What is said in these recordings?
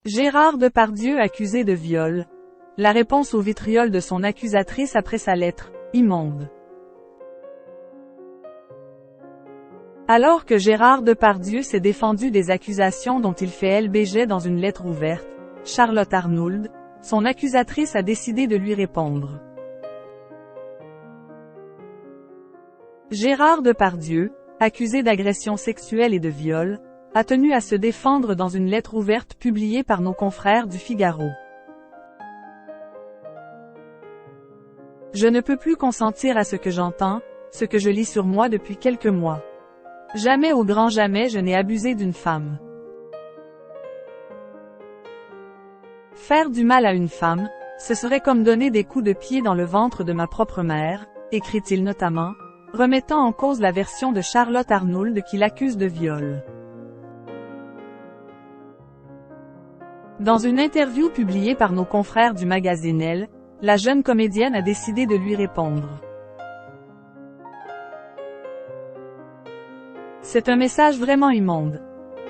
Gérard Depardieu accusé de viol. La réponse au vitriol de son accusatrice après sa lettre « immonde ». Alors que Gérard Depardieu s'est défendu des accusations dont il fait l'objet dans une lettre ouverte, Charlotte Arnould, son accusatrice a décidé de lui répondre. Gérard Depardieu, accusé d'agression sexuelle et de viol, a tenu à se défendre dans une lettre ouverte publiée par nos confrères du Figaro. Je ne peux plus consentir à ce que j'entends, ce que je lis sur moi depuis quelques mois. Jamais au grand jamais je n'ai abusé d'une femme. Faire du mal à une femme, ce serait comme donner des coups de pied dans le ventre de ma propre mère, écrit-il notamment, remettant en cause la version de Charlotte Arnould qui l'accuse de viol. Dans une interview publiée par nos confrères du magazine Elle, la jeune comédienne a décidé de lui répondre. C'est un message vraiment immonde.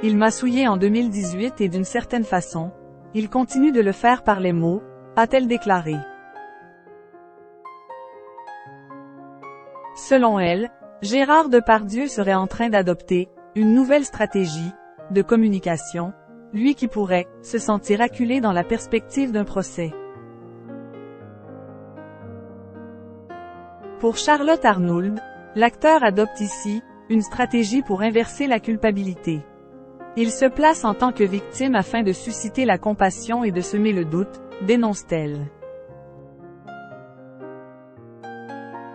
Il m'a souillé en 2018 et d'une certaine façon, il continue de le faire par les mots, a-t-elle déclaré. Selon elle, Gérard Depardieu serait en train d'adopter une nouvelle stratégie de communication, lui qui pourrait se sentir acculé dans la perspective d'un procès. Pour Charlotte Arnould, l'acteur adopte ici une stratégie pour inverser la culpabilité. Il se place en tant que victime afin de susciter la compassion et de semer le doute, dénonce-t-elle.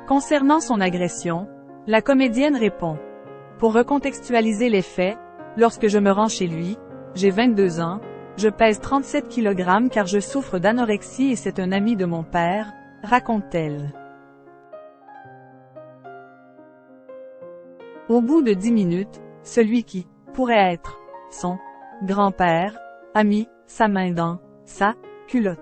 Concernant son agression, la comédienne répond. Pour recontextualiser les faits, lorsque je me rends chez lui, j'ai 22 ans, je pèse 37 kg car je souffre d'anorexie et c'est un ami de mon père, raconte-t-elle. Au bout de 10 minutes, celui qui pourrait être son grand-père a mis sa main dans sa culotte.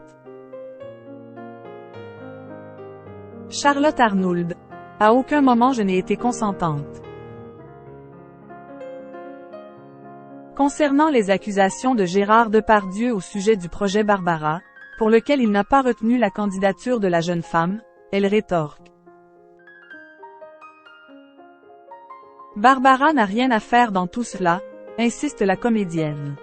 Charlotte Arnould. À aucun moment je n'ai été consentante. Concernant les accusations de Gérard Depardieu au sujet du projet Barbara, pour lequel il n'a pas retenu la candidature de la jeune femme, elle rétorque. Barbara n'a rien à faire dans tout cela, insiste la comédienne.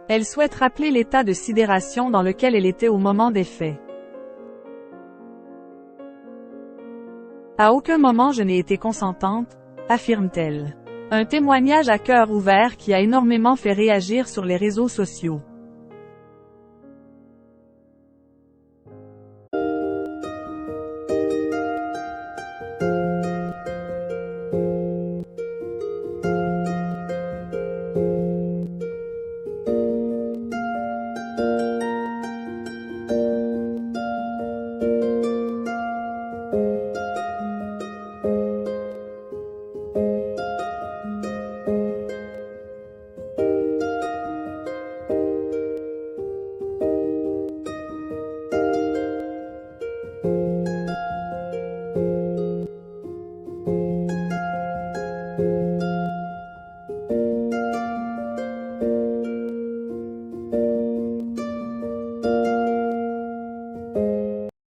Elle souhaite rappeler l'état de sidération dans lequel elle était au moment des faits. À aucun moment je n'ai été consentante, affirme-t-elle. Un témoignage à cœur ouvert qui a énormément fait réagir sur les réseaux sociaux.